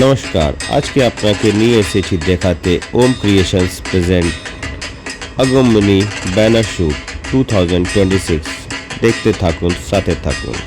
নমস্কার, আজকে আপনাকে নিয়ে এসেছি দেখাতে ওম ক্রিয়েশনস প্রেজেন্ট আগমনী ব্যানার শ্যুট 2026। দেখতে থাকুন, সাথে থাকুন।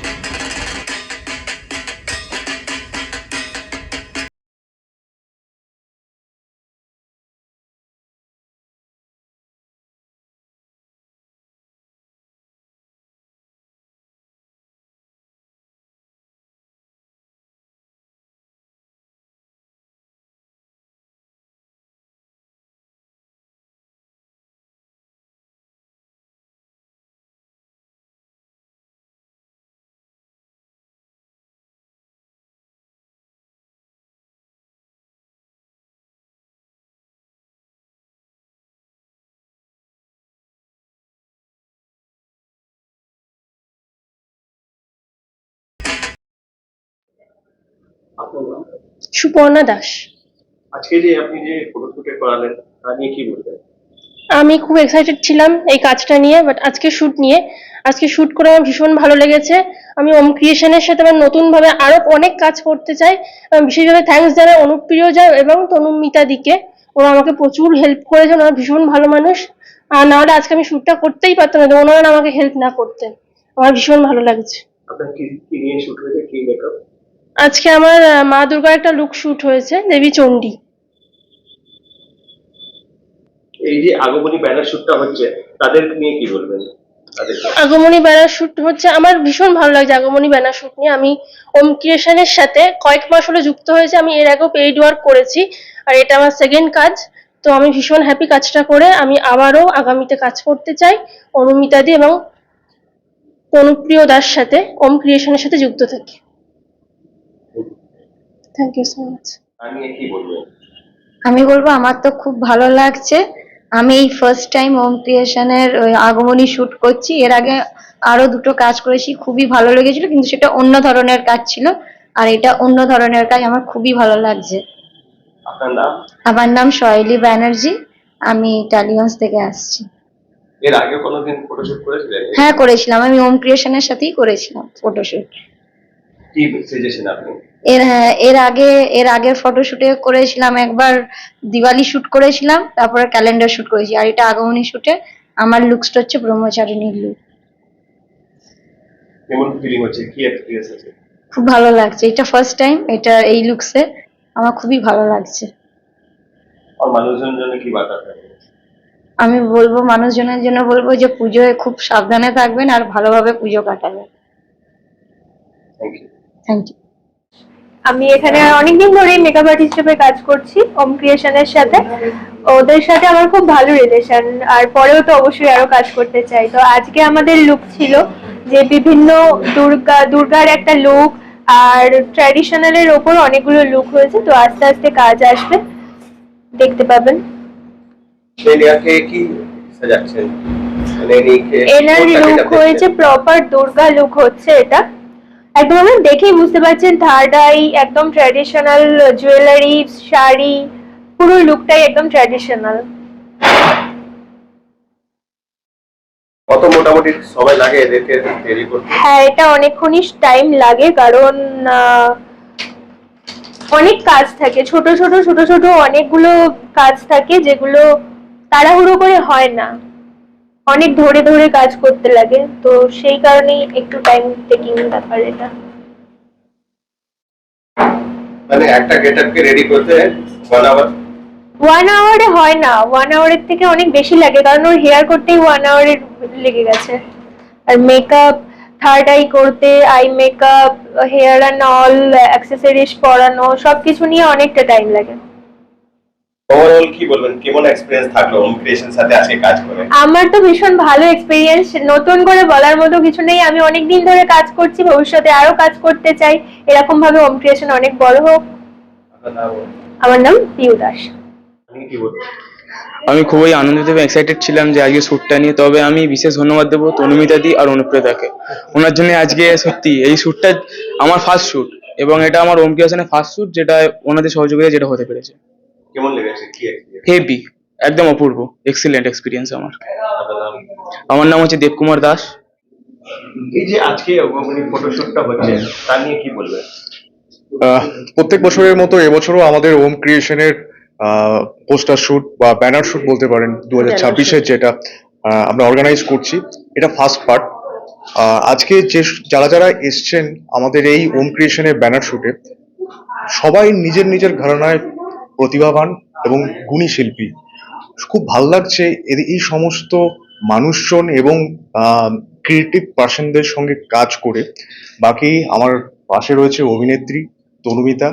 আপনার নাম? সুপর্ণা দাস। আজকে যে আপনি যে ফটোশুটে করালেন তা নিয়ে কি বলবেন? আমি খুব এক্সাইটেড ছিলাম এই কাজটা নিয়ে, বাট আজকে শুট করে আমার ভীষণ ভালো লেগেছে। আমি ওম ক্রিয়েশনের সাথে আবার নতুন ভাবে আরো অনেক কাজ করতে চাই। বিশেষভাবে থ্যাঙ্কস জানাই অনুপ্রিয় যা এবং তনুমিতা দিকে। ওরা আমাকে প্রচুর হেল্প করেছে, ওরা ভীষণ ভালো মানুষ। আর নাহলে আজকে আমি শুটটা করতেই পারতাম না, ওনারা আমাকে হেল্প না করতেন। আমার ভীষণ ভালো লাগছে। আপনার কি কি নিয়ে শুট হয়েছে, কি মেকআপ? আজকে আমার মা দুর্গার একটা লুক শুট হয়েছে, দেবী চণ্ডী। এই যে আগমনী ব্যানার শুটটা হচ্ছে তাদের নিয়ে কি বলবেন? আগমনী ব্যানার শুট হচ্ছে, আমার ভীষণ ভালো লাগছে আগমনী ব্যানার শুট নিয়ে। আমি ওম ক্রিয়েশনের সাথে কয়েক মাস হলো যুক্ত হয়েছে। আমি এর আগেও পেইড ওয়ার্ক করেছি, আর এটা আমার সেকেন্ড কাজ। তো আমি ভীষণ হ্যাপি কাজটা করে। আমি আবারও আগামীতে কাজ করতে চাই অনুমিতা দি এবং অনুপ্রিয় দাস সাথে ওম ক্রিয়েশনের সাথে যুক্ত থাকি। Thank you so much. তার নিয়ে কি বলবেন? আমি বলবো আমার তো খুব ভালো লাগছে। আমি এই ফার্স্ট টাইম ওম ক্রিয়েশনের আগমনী শুট করছি। এর আগে আরো দুটো কাজ করেছি, খুবই ভালো লেগেছিল, কিন্তু সেটা অন্য ধরনের কাজ ছিল, আর এটা অন্য ধরনের কাজ। আমার খুবই ভালো লাগছে। আপনার নাম? আমার নাম শৈলী ব্যানার্জি, আমি টালিগঞ্জ থেকে আসছি। এর আগে কোনোদিন ফটোশুট করেছিলেন? হ্যাঁ, করেছিলাম। আমি ওম ক্রিয়েশনের সাথেই করেছিলাম ফটোশুট। কি সেজেছেন আপনি? এর আগের ফটোশুটে করেছিলাম একবার, দিওয়ালি শুট করেছিলাম, তারপরে ক্যালেন্ডার শুট করেছি, আর এটা আগমনী শুটে আমার লুকসটা হচ্ছে ব্রহ্মচারিণীর লুক। কেমন ফিলিং হচ্ছে, কি এক্সপিরিয়েন্স আছে? খুব ভালো লাগছে, এটা ফার্স্ট টাইম এটা এই লুকসে। আমার খুবই ভালো লাগছে। আর মানুষজনের জন্য কি বার্তা থাকবে? আমি বলবো মানুষজনের জন্য বলবো যে পুজোয় খুব সাবধানে থাকবেন আর ভালোভাবে পুজো কাটাবেন। Thank you. Thank you. আমি এখানে অনেকদিন ধরে মেকআপ আর্টিস্ট হিসেবে কাজ করছি ওম ক্রিয়েশনের সাথে। ওদের সাথে আমার খুব ভালো রিলেশন, আর পরেও তো অবশ্যই আরো কাজ করতে চাই। তো আজকে আমাদের লুক ছিল যে বিভিন্ন দুর্গার একটা লুক, আর ট্র্যাডিশনালের ওপর অনেকগুলো লুক হয়েছে। তো আস্তে আস্তে কাজ আসবে, দেখতে পাবেন। শেলিয়াকে কি সাজাচ্ছেন? মানে এনার লুক হয়েছে প্রপার দুর্গা লুক হচ্ছে এটা। একদম আপনি দেখেই বুঝতে পারছেন, থার্ড আই, একদম ট্র্যাডিশনাল জুয়েলারি, শাড়ি, পুরো লুকটাই একদম ট্র্যাডিশনাল। কত মোটামুটি সময় লাগে এদেরকে তৈরি করতে? হ্যাঁ, এটা অনেকক্ষণই টাইম লাগে, কারণ অনেক কাজ থাকে, ছোট ছোট ছোট ছোট অনেকগুলো কাজ থাকে, যেগুলো তাড়াহুড়ো করে হয় না, অনেক ধরে ধরে কাজ করতে লাগে। তো সেই কারণেই একটু টাইম টেকিং ব্যাপার এটা। মানে একটা গেটআপকে রেডি করতে 1 আওয়ার? 1 আওয়ারে হয় না, 1 আওয়ারের থেকে অনেক বেশি লাগে, কারণ ওর হেয়ার করতেই 1 আওয়ারের লেগে গেছে। আর মেকআপ, থার্ড আই করতে, eye makeup, hair and all accessories পরানো, সবকিছু নিয়ে অনেকটা টাইম লাগে। ওভারঅল কি বলবেন, কেমন এক্সপেরিয়েন্স থাকলো ওম ক্রিয়েশন সাথে আজকে কাজ করে? আমার তো ভীষণ ভালো এক্সপিরিয়েন্স, নতুন করে বলার মতো কিছু নেই। আমি অনেকদিন ধরে কাজ করছি, ভবিষ্যতে আরো কাজ করতে চাই। এরকম ভাবে ওম ক্রিয়েশন অনেক বড় হোক। আপনার নাম? আমার নাম পিউ দাস। আপনি কি বলবেন? আমি খুবই আনন্দিত এবং এক্সাইটেড ছিলাম যে আজকে শ্যুটটা নিয়ে। তবে আমি বিশেষ ধন্যবাদ দেবো তনুমিতা দি আর অনুপ্রিয়তাকে। ওনার জন্য আজকে সত্যি এই শ্যুটটা আমার ফার্স্ট শ্যুট, এবং এটা আমার ওম ক্রিয়েশনের ফার্স্ট শ্যুট, যেটা ওনাদের সহযোগিতায় যেটা হতে পেরেছে। কেমন লেগেছে, কি এক্সপিরিয়েন্স? হেভি, একদম অপূর্ব, এক্সিলেন্ট এক্সপিরিয়েন্স আমার। আপনার নাম? আমার নাম হচ্ছে দেবকুমার দাস। এই যে আজকে অগ্রগণী ফটোশুটটা হচ্ছে তা নিয়ে কি বলবেন? প্রত্যেক বছরের মতো এবছরও আমাদের ওম ক্রিয়েশনের পোস্টার শুট বা ব্যানার শুট বলতে পারেন 2026-এর যেটা আমরা অর্গানাইজ করছি, এটা ফার্স্ট পার্ট। আজকে যারা যারা এসছেন আমাদের এই ওম ক্রিয়েশনের ব্যানার শুটে, সবাই নিজের নিজের ঘরানায় প্রতিভাবান এবং গুণী শিল্পী। খুব ভাল লাগছে এই সমস্ত মানুষজন এবং ক্রিয়েটিভ পার্সনদের সঙ্গে কাজ করে। বাকি আমার পাশে রয়েছে অভিনেত্রী তনুমিতা।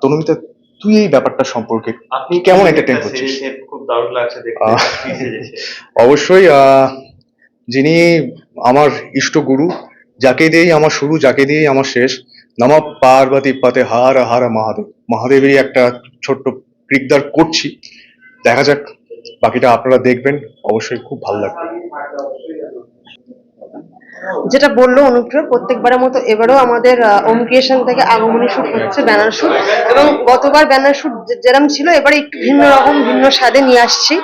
তনুমিতা, তুই এই ব্যাপারটা সম্পর্কে আপনি কেমন এন্টারটেইন হচ্ছিস? খুব দারুণ লাগছে দেখতে। কি সেজেছে? অবশ্যই যিনি আমার ইষ্টগুরু, যাকে দিয়েই আমার শুরু, যাকে দিয়েই আমার শেষ, নমঃ পার্বতী পতে হার হার মহাদেব। মহাদেবেরই একটা ছোট্ট ক্রিকদার করছি, দেখা যাক। বাকিটা আপনারা দেখবেন, অবশ্যই খুব ভালো লাগবে। যেটা বললো অনুপ্রিয়, প্রত্যেকবারের মতো এবারেও আমাদের ওম ক্রিয়েশন থেকে আগমনী শুট হচ্ছে, ব্যানার শুট। এবং গতবার ব্যানার শুট যেরকম ছিল, এবারে একটু ভিন্ন রকম, ভিন্ন স্বাদে নিয়ে আসছি।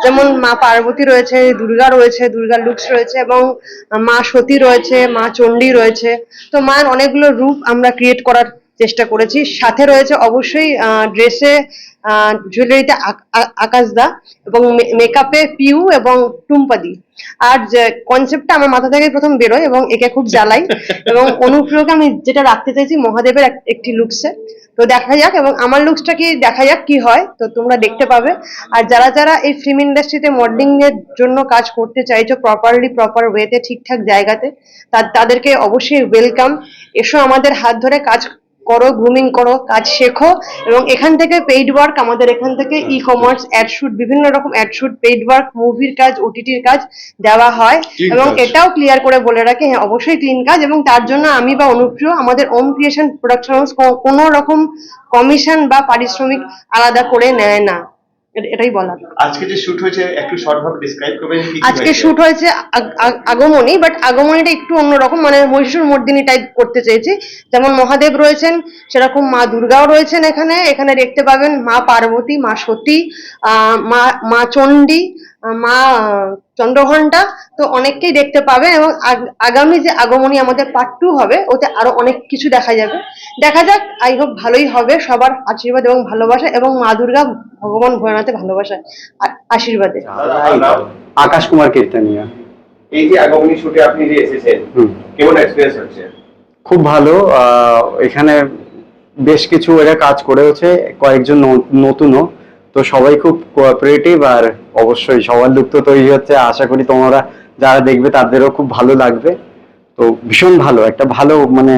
যেমন মা পার্বতী রয়েছে, দুর্গা রয়েছে, দুর্গার লুকস রয়েছে, এবং মা সতী রয়েছে, মা চণ্ডী রয়েছে। তো মায়ের অনেকগুলো রূপ আমরা ক্রিয়েট করার চেষ্টা করেছি। সাথে রয়েছে অবশ্যই ড্রেসে, জুয়েলারিতে আকাশদা, এবং মেকআপে পিউ এবং টুম্পাদি। আর যে কনসেপ্টটা আমার মাথা থেকে প্রথম বেরোয় এবং একে খুব জ্বালাই। এবং অনুপ্রিয়কে আমি যেটা রাখতে চাইছি মহাদেবের একটি লুকসে। তো দেখা যাক, এবং আমার লুকসটা কি দেখা যাক কি হয়, তো তোমরা দেখতে পাবে। আর যারা যারা এই ফিল্ম ইন্ডাস্ট্রিতে মডেলিং এর জন্য কাজ করতে চাইছো, প্রপার ওয়েতে, ঠিকঠাক জায়গাতে, তাদেরকে অবশ্যই ওয়েলকাম। এসো আমাদের হাত ধরে কাজ করো, গ্রুমিং করো, কাজ শেখো। এবং এখান থেকে পেইড ওয়ার্ক, আমাদের এখান থেকে ই কমার্স, অ্যাড শুট, বিভিন্ন রকম অ্যাড শুট, পেইড ওয়ার্ক, মুভির কাজ, ওটিটির কাজ দেওয়া হয়। এবং এটাও ক্লিয়ার করে বলে রাখি, হ্যাঁ অবশ্যই ক্লিন কাজ। এবং তার জন্য আমি বা অনুপ্রিয়, আমাদের ওম ক্রিয়েশন প্রোডাকশন হাউস কোনো রকম কমিশন বা পারিশ্রমিক আলাদা করে নেয় না। এটাই বলার। আজকে যে শুট হয়েছে একটু শর্ট ভাবে ডিসক্রাইব করবেন কি কি আজকে হয়েছে? শুট হয়েছে আগমনী, বাট আগমনীটা একটু অন্যরকম, মানে মহিষাসুর মর্দিনী টাইপ করতে চেয়েছি। যেমন মহাদেব রয়েছেন, সেরকম মা দুর্গাও রয়েছেন এখানে। এখানে দেখতে পাবেন মা পার্বতী, মা সতী, মা চণ্ডী, মা চন্দ্রঘণ্টা। তো অনেককেই দেখতে পাবেন। এবং আগামী যে আগমনী আমাদের পার্ট 2 হবে, ওতে আরো অনেক কিছু দেখা যাবে। দেখা যাক, আই হোপ ভালোই হবে। সবার আশীর্বাদ এবং ভালোবাসা, এবং মা দুর্গা, ভগবান ভোলানাথের ভালোবাসা আশীর্বাদে। আকাশ কুমার কীর্তনিয়া। এই যে আগমনী শুটে আপনি যে এসেছেন, কেমন এক্সপেরিয়েন্স হচ্ছে? খুব ভালো। এখানে বেশ কিছু এরা কাজ করেওছে, কয়েকজন নতুনও। তো সবাই খুব কোঅপারেটিভ, আর অবশ্যই সবার লুক তো তৈরি হচ্ছে। আশা করি তোমরা যারা দেখবে তাদেরও খুব ভালো লাগবে। তো ভীষণ ভালো, একটা ভালো মানে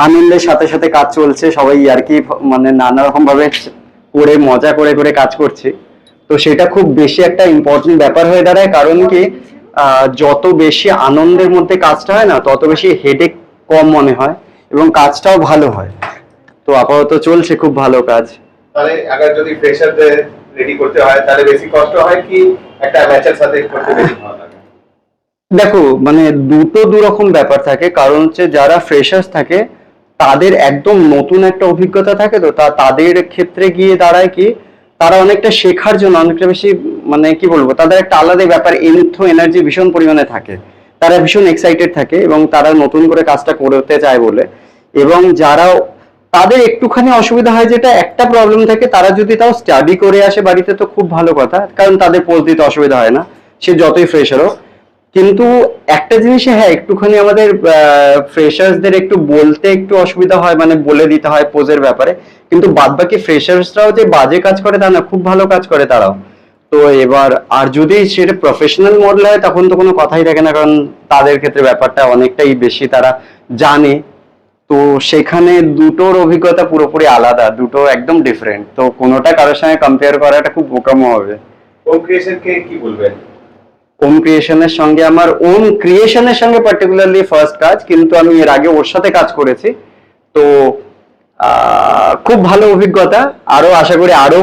আনন্দের সাথে সাথে কাজ চলছে। সবাই আর কি মানে নানা রকম ভাবে করে মজা করে করে কাজ করছে। তো সেটা খুব বেশি একটা ইম্পর্টেন্ট ব্যাপার হয়ে দাঁড়ায়। কারণ কি, যত বেশি আনন্দের মধ্যে কাজটা হয় না, তত বেশি হেডেক কম মনে হয় এবং কাজটাও ভালো হয়। তো আপাতত চলছে খুব ভালো কাজ। তাহলে আবার যদি ফ্রেশারদের রেডি করতে হয়, তাহলে বেশি কষ্ট হয় কি একটা ম্যাচের সাথে করতে বেশি ভালো লাগে? দেখো, মানে দু রকম ব্যাপার থাকে। কারণ হচ্ছে যারা ফ্রেশার্স থাকে তাদের একদম নতুন একটা অভিজ্ঞতা থাকে। তো তাদের ক্ষেত্রে গিয়ে দাঁড়ায় কি, তারা অনেকটা শেখার জন্য অনেকটা বেশি, মানে কি বলবো, তাদের একটা আলাদা ব্যাপার, এনার্জি ভীষণ পরিমাণে থাকে। তারা ভীষণ এক্সাইটেড থাকে এবং তারা নতুন করে কাজটা করতে চায় বলে। এবং যারা, তাদের একটুখানি অসুবিধা হয়, যেটা একটা প্রবলেম থাকে, তারা যদি তাও স্টাডি করে আসে বাড়িতে তো খুব ভালো কথা, কারণ তাদের পোজ দিতে অসুবিধা হয় না, সে যতই ফ্রেশার হোক। কিন্তু একটা জিনিসে হ্যাঁ, একটুখানি আমাদের ফ্রেশার্সদের একটু বলতে একটু অসুবিধা হয়, মানে বলে দিতে হয় পোজের ব্যাপারে। কিন্তু বাদ বাকি ফ্রেশার্সরাও যে বাজে কাজ করে তা না, খুব ভালো কাজ করে তারাও। তো এবার আর যদি সেটা প্রফেশনাল মডেল হয়, তখন তো কোনো কথাই থাকে না, কারণ তাদের ক্ষেত্রে ব্যাপারটা অনেকটাই বেশি তারা জানে। তো সেখানে দুটোর অভিজ্ঞতা পুরোপুরি আলাদা, দুটো একদম ডিফারেন্ট। তো কোনোটা কারোর সঙ্গে কম্পেয়ার করাটা খুব বোকামো হবে। ওম ক্রিয়েশনকে কি বলবেন? ওম ক্রিয়েশনের সঙ্গে আমার, ওম ক্রিয়েশনের সঙ্গে পার্টিকুলারলি ফার্স্ট কাজ, কিন্তু আমি এর আগে ওর সাথে কাজ করেছি। তো খুব ভালো অভিজ্ঞতা। আরো আশা করি আরো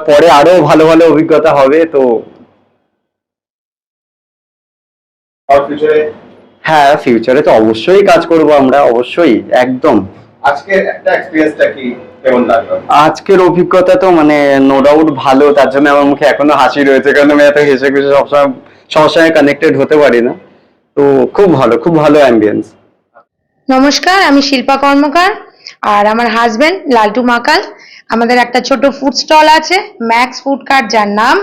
পরে আরো ভালো ভালো অভিজ্ঞতা হবে। তো আর ফিউচারে? হ্যাঁ, ফিউচারে তো অবশ্যই কাজ করব আমরা, অবশ্যই, একদম। আজকে একটা এক্সপেরিয়েন্সটা কি কেমন লাগলো? আজকের অভিজ্ঞতা তো মানে নো ডাউট ভালো। তার জন্য আমার মুখে এখনো হাসি রয়েছে, কারণ আমি এত হেসে খুশি সবার সঙ্গে কানেক্টেড হতে পারি না। তো খুব ভালো, খুব ভালো অ্যাম্বিয়েন্স। নমস্কার, আমি শিল্পা কর্মকার। আর আমার হাজবেন্ড লালটু মাকাল। আমাদের একটা ছোট ফুড স্টল আছে, ম্যাক্স ফুড কার্ট, যার নাম।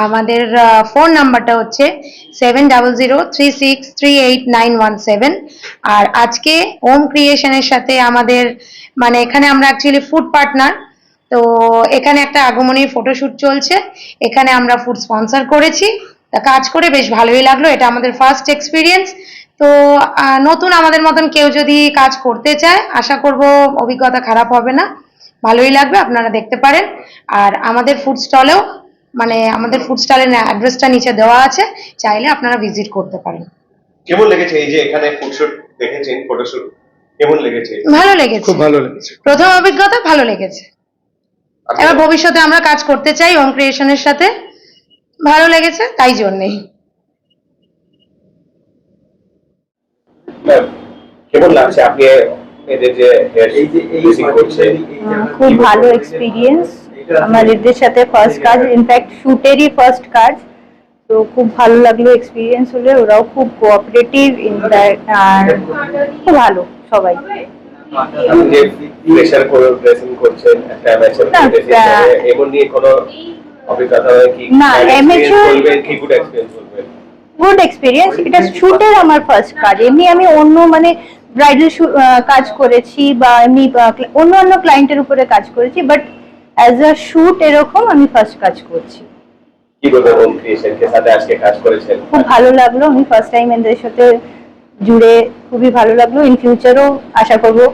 আমাদের ফোন নাম্বারটা হচ্ছে 7003638917। আর আজকে ওম ক্রিয়েশনের সাথে আমাদের মানে এখানে আমরা অ্যাকচুয়ালি ফুড পার্টনার। তো এখানে একটা আগমনী ফটোশুট চলছে, এখানে আমরা ফুড স্পন্সর করেছি। তা কাজ করে বেশ ভালোই লাগলো, এটা আমাদের ফার্স্ট এক্সপিরিয়েন্স। তো নতুন আমাদের মতন কেউ যদি কাজ করতে চায়, আশা করব অভিজ্ঞতা খারাপ হবে না, ভালোই লাগবে, আপনারা দেখতে পারেন। আর আমাদের ফুড স্টলেও মানে আমাদের ফুড স্টলের অ্যাড্রেসটা নিচে দেওয়া আছে, চাইলে আপনারা ভিজিট করতে পারেন। কেমন লেগেছে এই যে এখানে ফুডশুট দেখেছেন, ফটোশুট কেমন লেগেছে? ভালো লেগেছে, খুব ভালো লেগেছে। প্রথম অভিজ্ঞতা ভালো লেগেছে। এবার ভবিষ্যতে আমরা কাজ করতে চাই ওম ক্রিয়েশনের সাথে, ভালো লেগেছে তাই জন্যেই। কেমন লাগছে আপনি এদের যে এই করছেন? খুব ভালো এক্সপিরিয়েন্স, আমার এদের সাথে ফার্স্ট কাজ, ইনফ্যাক্ট শুটেরই ফার্স্ট কাজ। তো খুব ভালো লাগলো এক্সপিরিয়েন্স হলে, ওরাও খুব কোঅপারেটিভ আর খুব ভালো সবাই। আপনি যে প্রেসার করে ড্রেসিং করছেন একটা ম্যাচের এমন নিয়ে কোনো অভিজ্ঞতা হয় কি? না, amateur বলবেন কি গুড এক্সপেরিয়েন্স বলবেন? গুড এক্সপিরিয়েন্স, এটা শুটের আমার ফার্স্ট কাজ। এমনি আমি অন্য মানে ব্রাইডাল কাজ করেছি বা এমনি অন্য ক্লায়েন্টের উপরে কাজ করেছি, বাট অ্যাজ আ শুট এরকম আমি ফার্স্ট কাজ করছি। কি বলবেন ওম ক্রিয়েশন কে সাথে আজকে কাজ করেছেন? খুব ভালো লাগলো, আমি ফার্স্ট টাইম এদের সাথে জুড়ে খুবই ভালো লাগলো। ইন ফিউচারও আশা করবো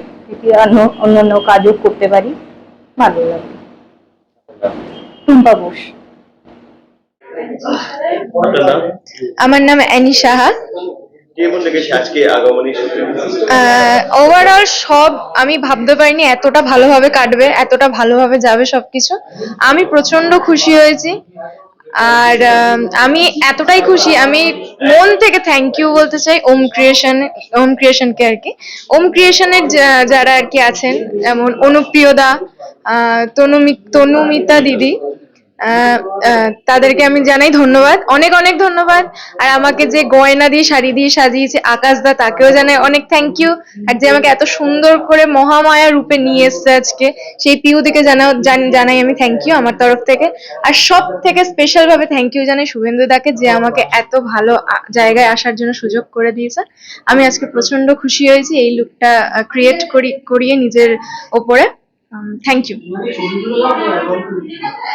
অন্য কাজও করতে পারি, ভালো লাগলো। টুম্পা বোস। আপনার নাম? আমার নাম অ্যানি সাহা। কেমন লেগেছে আজকে আগমনী শুটে? ওভারঅল সব আমি ভাবতে পারিনি এতটা ভালোভাবে কাটবে, এতটা ভালোভাবে যাবে সবকিছু। আমি প্রচন্ড খুশি হয়েছি। আর আমি এতটাই খুশি, আমি মন থেকে থ্যাংক ইউ বলতে চাই ওম ক্রিয়েশনকে আর কি। ওম ক্রিয়েশনের যারা আর কি আছেন, যেমন অনুপ্রিয়দা, তনুমিতা দিদি, তাদেরকে আমি জানাই ধন্যবাদ, অনেক অনেক ধন্যবাদ। আর আমাকে যে গয়না দিয়ে শাড়ি দিয়ে সাজিয়েছে আকাশদা, তাকেও জানাই অনেক থ্যাংক ইউ। আর যে আমাকে এত সুন্দর করে মহামায়া রূপে নিয়ে এসছে আজকে, সেই পিউদিকে জানাই আমি থ্যাংক ইউ আমার তরফ থেকে। আর সব থেকে স্পেশাল ভাবে থ্যাংক ইউ জানাই শুভেন্দু দাকে, যে আমাকে এত ভালো জায়গায় আসার জন্য সুযোগ করে দিয়েছে। আমি আজকে প্রচন্ড খুশি হয়েছি এই লুকটা ক্রিয়েট করিয়ে নিজের ওপরে। Thank you.